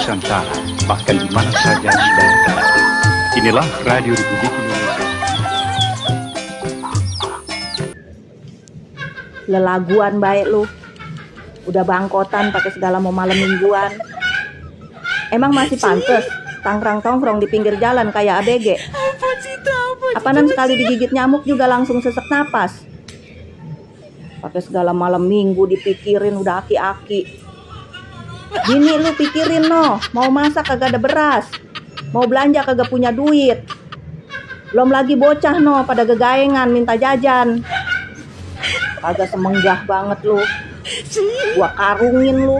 Nusantara, bahkan di mana saja sudah berada. Inilah Radio Republik Indonesia. Lelaguan baik lu. Udah bangkotan pakai segala mau malam mingguan. Emang masih pantes tangkrang-tongkrong di pinggir jalan kayak ABG? Apaanan sekali digigit nyamuk juga langsung sesek napas. Pakai segala malam minggu dipikirin udah aki-aki. Gini lu pikirin no, mau masak kagak ada beras, mau belanja kagak punya duit. Belum lagi bocah no pada gegayengan minta jajan. Kagak semenggah banget lu. Gua karungin lu.